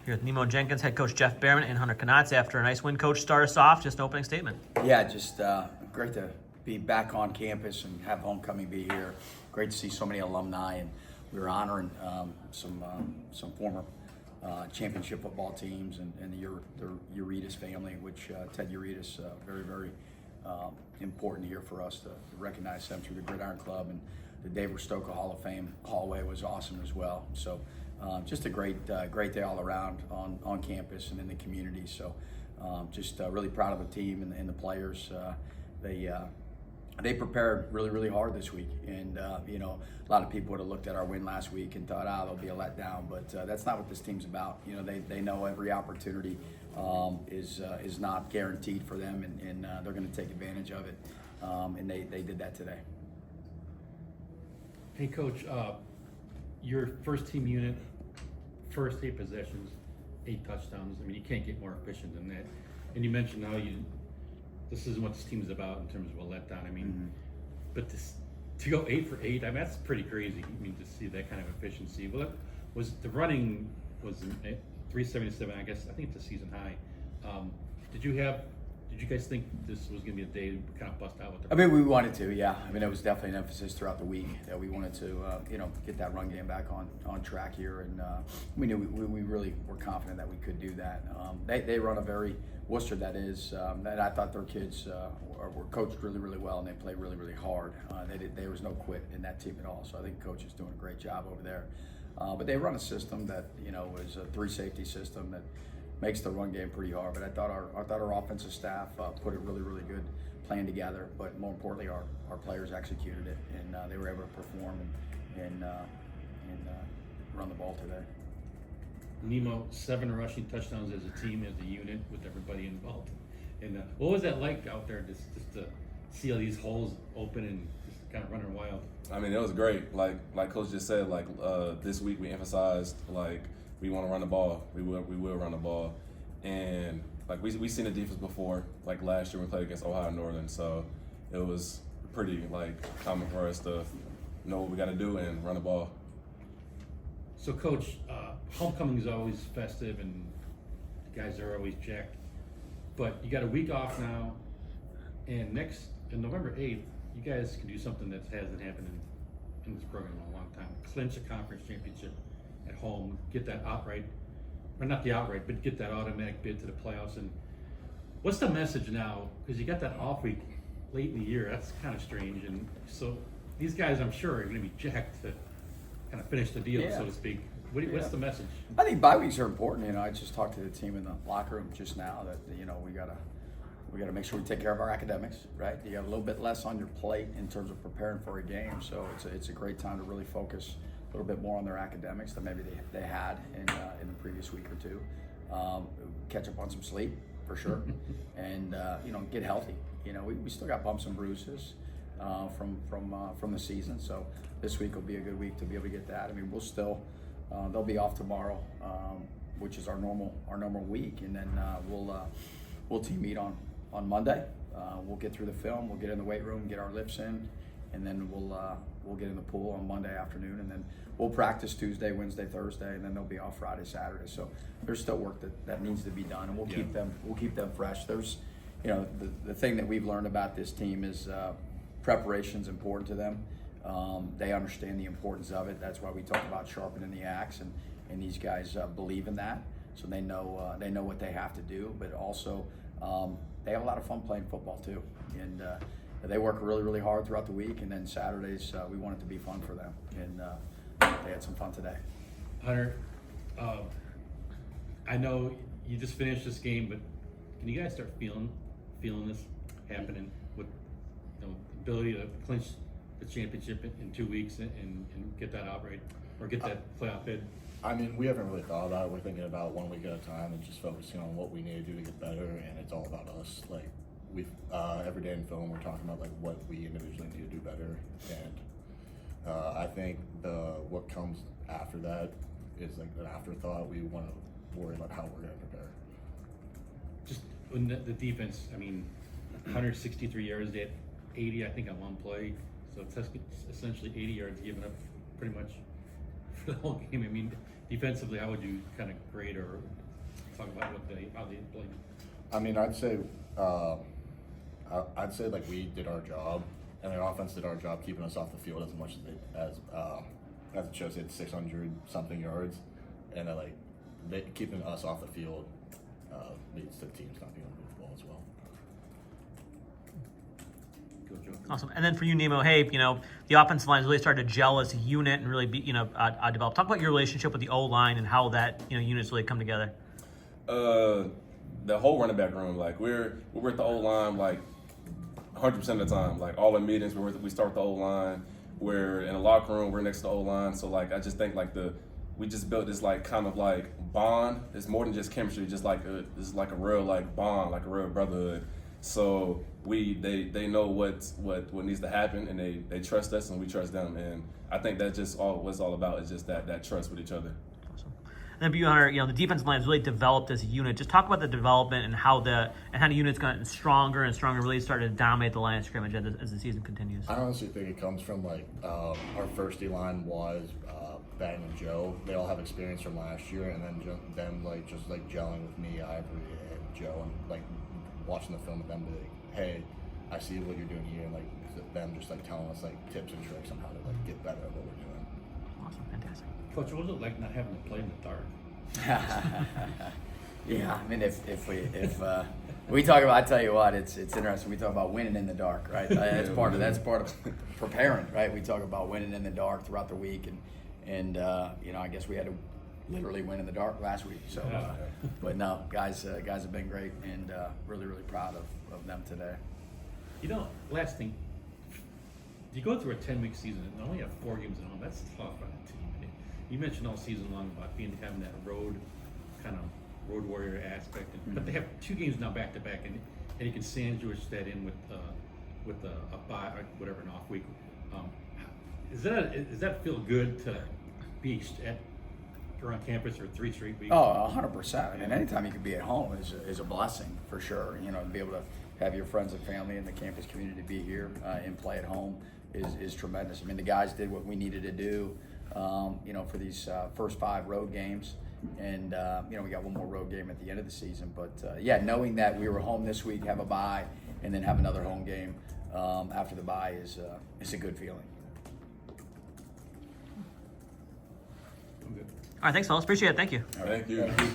Here with Nemo Jenkins, head coach Jeff Behrman, and Hunter Knotts. After a nice win, coach, start us off. Just an opening statement. Yeah, just great to be back on campus and have homecoming be here. Great to see so many alumni, and we were honoring some former championship football teams and the Uritas family, which Ted Uritas, very important here for us to recognize them through the Gridiron Club, and the Dave Rostocka Hall of Fame hallway was awesome as well. So just a great day all around on campus and in the community. So just really proud of the team and the players. They prepared really hard this week, and a lot of people would have looked at our win last week and thought, there'll be a letdown, but that's not what this team's about. They know every opportunity is not guaranteed for them, and they're going to take advantage of it, and they did that today. Hey, Coach, your first team unit, first 8 possessions, 8 touchdowns. I mean, you can't get more efficient than that. And you mentioned how this isn't what this team is about in terms of a letdown. I mean, but to go 8 for 8, I mean, that's pretty crazy. I mean, to see that kind of efficiency. Well, the running was 377. I think it's a season high. Did you guys think this was going to be a day to kind of bust out with the? I mean, we wanted to, yeah. I mean, it was definitely an emphasis throughout the week that we wanted to, get that run game back on track here, and we knew we really were confident that we could do that. They run a very Wooster that I thought their kids were coached really well, and they played really hard. There was no quit in that team at all. So I think coach is doing a great job over there. But they run a system that is a 3 safety system that makes the run game pretty hard. But I thought our offensive staff put a really good plan together. But more importantly, our players executed it, and they were able to perform and run the ball today. Nemo, 7 rushing touchdowns as a team, as a unit, with everybody involved. And what was that like out there, just to see all these holes open and just kind of running wild? I mean, it was great. Like Coach just said, this week we emphasized, we want to run the ball. We will run the ball. And, we seen the defense before. Like, last year we played against Ohio Northern. So it was pretty, common for us to know what we got to do and run the ball. So, Coach, homecoming is always festive and the guys are always jacked. But you got a week off now, and in November 8th, you guys can do something that hasn't happened in this program in a long time. Clinch a conference championship at home, get that outright, or not the outright, but get that automatic bid to the playoffs. And what's the message now? Because you got that off week late in the year. That's kind of strange. And so these guys, I'm sure, are going to be jacked to kind of finish the deal, so to speak. What's the message? I think bye weeks are important. I just talked to the team in the locker room just now that we gotta make sure we take care of our academics, right? You got a little bit less on your plate in terms of preparing for a game, so it's a great time to really focus a little bit more on their academics than maybe they had in the previous week or two. Catch up on some sleep for sure, and get healthy. We still got bumps and bruises from the season, so this week will be a good week to be able to get that. I mean, we'll still. They'll be off tomorrow, which is our normal week, and then we'll team meet on Monday. We'll get through the film, we'll get in the weight room, get our lifts in, and then we'll get in the pool on Monday afternoon, and then we'll practice Tuesday, Wednesday, Thursday, and then they'll be off Friday, Saturday. So there's still work that needs to be done, and we'll keep them fresh. There's the thing that we've learned about this team is preparation's important to them. They understand the importance of it. That's why we talk about sharpening the axe, and these guys believe in that. So they know what they have to do, but also they have a lot of fun playing football too. And they work really hard throughout the week, and then Saturdays we want it to be fun for them. And they had some fun today. Hunter, I know you just finished this game, but can you guys start feeling this happening with the ability to clinch the championship in 2 weeks and get that outright or get that playoff bid? I mean, we haven't really thought about it. We're thinking about 1 week at a time and just focusing on what we need to do to get better, and it's all about us. We've every day in film we're talking about what we individually need to do better, and I think what comes after that is an afterthought. We want to worry about how we're going to prepare. Just in the defense, I mean, 163 yards, they had 80, I think, on one play. So it's essentially 80 yards given up pretty much the whole game. I mean, defensively, how would you kind of grade or talk about how they played? I mean, I'd say like we did our job, and their offense did our job keeping us off the field as much as it shows. They had 600 something yards, and they keeping us off the field leads to teams not being able to move the ball as well. Good job. Awesome. And then for you, Nemo, hey, the offensive line really started to gel as a unit and really be, develop. Talk about your relationship with the O-line and how that, units really come together. The whole running back room, like we're with the O-line like 100% of the time. Like all the meetings, we start with the O-line. We're in the locker room, we're next to the O-line. So like I just think like we just built this like kind of like bond. It's more than just chemistry, just like it's like a real like bond, like a real brotherhood. So they know what needs to happen, and they trust us and we trust them. And I think that's just what it's all about, is just that trust with each other. Awesome. And then for you, Hunter, the defensive line has really developed as a unit. Just talk about the development and how the unit's gotten stronger and stronger, really started to dominate the line of scrimmage as the season continues. I honestly think it comes from like our first D-line was Bang and Joe. They all have experience from last year, and then them like just like gelling with me, Ivory, and Joe, and like watching the film with them, be like, hey, I see what you're doing here, and like them just like telling us like tips and tricks on how to like get better at what we're doing. Awesome, fantastic. Coach, what was it like not having to play in the dark? Yeah, I mean, if we talk about, I tell you what, it's interesting. We talk about winning in the dark, right? That's part of preparing, right? We talk about winning in the dark throughout the week, and I guess we had to literally win in the dark last week. So, but no, guys have been great, and really proud of them today. Last thing, you go through a 10-week season and only have 4 games at home. That's tough on a team. You mentioned all season long about having that road warrior aspect, but they have 2 games now back to back, and you can sandwich that in with a bye, or whatever, an off week. Does that feel good to be around campus for 3 straight weeks? Oh, 100%. I mean, anytime you can be at home is a blessing for sure. To be able to have your friends and family in the campus community be here and play at home is tremendous. I mean, the guys did what we needed to do, for these first 5 road games. And, we got one more road game at the end of the season. But, knowing that we were home this week, have a bye, and then have another home game after the bye is a good feeling. I'm good. All right, thanks, fellas. Appreciate it. Thank you. Thank you. All right.